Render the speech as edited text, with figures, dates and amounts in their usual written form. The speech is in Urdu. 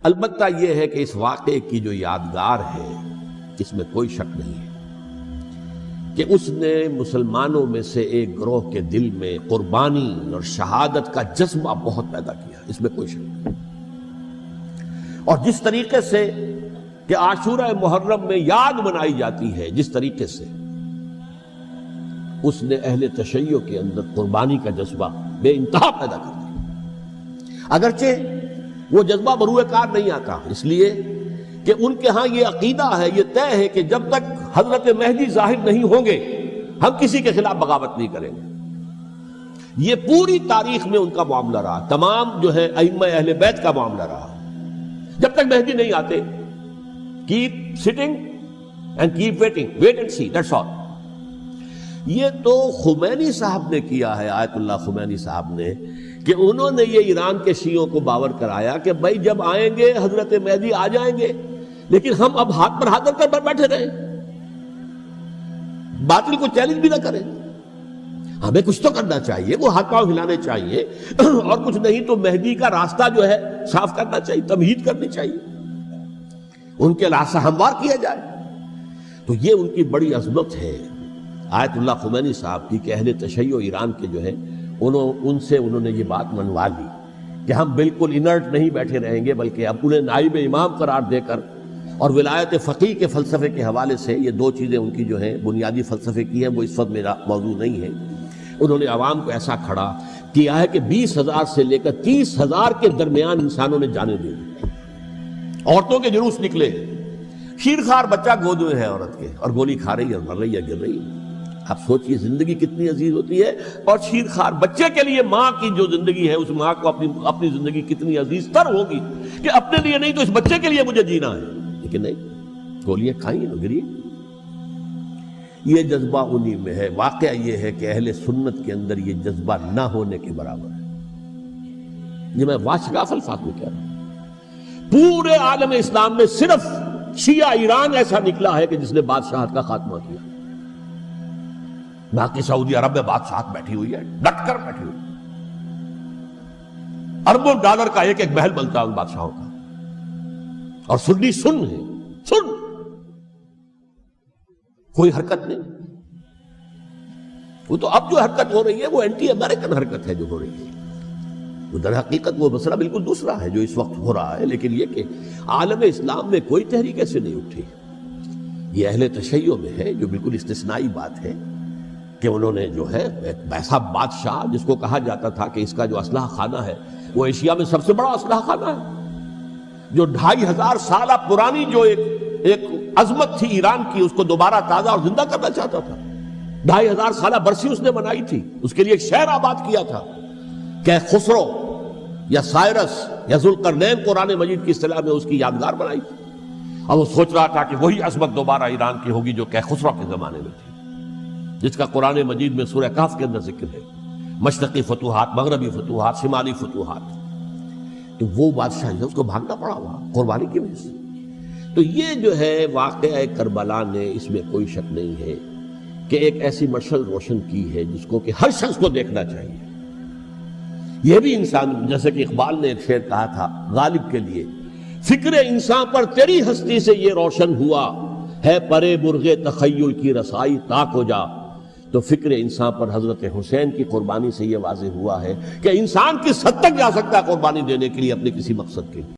البتہ یہ ہے کہ اس واقعے کی جو یادگار ہے اس میں کوئی شک نہیں ہے کہ اس نے مسلمانوں میں سے ایک گروہ کے دل میں قربانی اور شہادت کا جذبہ بہت پیدا کیا، اس میں کوئی شک نہیں۔ اور جس طریقے سے کہ عاشورہ محرم میں یاد منائی جاتی ہے، جس طریقے سے اس نے اہل تشیع کے اندر قربانی کا جذبہ بے انتہا پیدا کر دیا، اگرچہ وہ جذبہ بروئے کار نہیں آتا، اس لیے کہ ان کے ہاں یہ عقیدہ ہے، یہ طے ہے کہ جب تک حضرت مہدی ظاہر نہیں ہوں گے ہم کسی کے خلاف بغاوت نہیں کریں گے۔ یہ پوری تاریخ میں ان کا معاملہ رہا، تمام جو ہے ائمہ اہل بیت کا معاملہ رہا، جب تک مہدی نہیں آتے keep sitting and keep waiting, wait and see, that's all. یہ تو خمینی صاحب نے کیا ہے، آیت اللہ خمینی صاحب نے، کہ انہوں نے یہ ایران کے شیعوں کو باور کرایا کہ بھائی جب آئیں گے حضرت مہدی آ جائیں گے، لیکن ہم اب ہاتھ پر ہاتھ رکھ کر بیٹھے رہیں، باطل کو چیلنج بھی نہ کریں، ہمیں کچھ تو کرنا چاہیے، وہ ہاتھ پاؤں ہلانے چاہیے، اور کچھ نہیں تو مہدی کا راستہ جو ہے صاف کرنا چاہیے، تمہید کرنی چاہیے، ان کے راستہ ہموار کیا جائے۔ تو یہ ان کی بڑی عظمت ہے آیت اللہ خمینی صاحب کی کہ اہل تشیع ایران کے جو ہے ان سے انہوں نے یہ بات منوا لی کہ ہم بالکل انرٹ نہیں بیٹھے رہیں گے، بلکہ اب انہیں نائب امام قرار دے کر اور ولایت فقیہ کے فلسفے کے حوالے سے، یہ دو چیزیں ان کی جو ہیں بنیادی فلسفے کی ہیں، وہ اس وقت میرا موضوع نہیں ہے، انہوں نے عوام کو ایسا کھڑا کیا ہے کہ 20,000 سے لے کر 30,000 کے درمیان انسانوں نے جانیں دی، عورتوں کے جلوس نکلے، شیرخوار بچہ گود میں ہے عورت کے اور گولی کھا رہی ہے، مر رہی ہے، گر رہی ہے۔ آپ سوچئے زندگی کتنی عزیز ہوتی ہے، اور شیرخوار بچے کے لیے ماں کی جو زندگی ہے، اس ماں کو اپنی زندگی کتنی عزیز تر ہوگی کہ اپنے لیے نہیں تو اس بچے کے لیے مجھے جینا ہے، لیکن نہیں، گولیاں کھائیں تو گری۔ یہ جذبہ انہی میں ہے۔ واقعہ یہ ہے کہ اہل سنت کے اندر یہ جذبہ نہ ہونے کے برابر ہے۔ یہ میں واشگاف الفاظ میں کہہ رہا ہوں، پورے عالم اسلام میں صرف شیعہ ایران ایسا نکلا ہے کہ جس نے بادشاہت کا خاتمہ کیا، باقی سعودی عرب میں بادشاہت بیٹھی ہوئی ہے، ڈٹ کر بیٹھی ہوئی، اربوں ڈالر کا ایک ایک محل بنتا ہے ان بادشاہوں کا، اور سنی سن ہے، سن، کوئی حرکت نہیں۔ وہ تو اب جو حرکت ہو رہی ہے وہ اینٹی امریکن حرکت ہے جو ہو رہی ہے، وہ در حقیقت وہ مسئلہ بالکل دوسرا ہے جو اس وقت ہو رہا ہے، لیکن یہ کہ عالم اسلام میں کوئی تحریک ایسے نہیں اٹھی۔ یہ اہل تشیع میں ہے جو بالکل استثنائی بات ہے کہ انہوں نے جو ہے ایک ایسا بادشاہ جس کو کہا جاتا تھا کہ اس کا جو اسلحہ خانہ ہے وہ ایشیا میں سب سے بڑا اسلحہ خانہ ہے، جو 2500 سالہ پرانی جو ایک عظمت تھی ایران کی، اس کو دوبارہ تازہ اور زندہ کرنا چاہتا تھا۔ 2500 سالہ برسی اس نے بنائی تھی، اس کے لیے ایک شہر آباد کیا تھا کہ خسرو یا سائرس یا ذوالقرنین قرآن مجید کی اصطلاح میں اس کی یادگار بنائی تھی، اور وہ سوچ رہا تھا کہ وہی عظمت دوبارہ ایران کی ہوگی جو کہ خسرو کے زمانے میں تھی، جس کا قرآن مجید میں سورہ کہف کے اندر ذکر ہے، مشرقی فتوحات، مغربی فتوحات، شمالی فتوحات۔ تو وہ بادشاہ ہے، اس کو بھاگنا پڑا ہوا قربانی کی وجہ سے۔ تو یہ جو ہے واقعہ کربلا نے، اس میں کوئی شک نہیں ہے کہ ایک ایسی مشعل روشن کی ہے جس کو کہ ہر شخص کو دیکھنا چاہیے۔ یہ بھی انسان، جیسے کہ اقبال نے ایک شعر کہا تھا غالب کے لیے، فکر انسان پر تیری ہستی سے یہ روشن ہوا ہے، پرے مرغ تخیل کی رسائی تاک ہو جا۔ تو فکر انسان پر حضرت حسین کی قربانی سے یہ واضح ہوا ہے کہ انسان کس حد تک جا سکتا ہے قربانی دینے کے لیے اپنے کسی مقصد کے لیے۔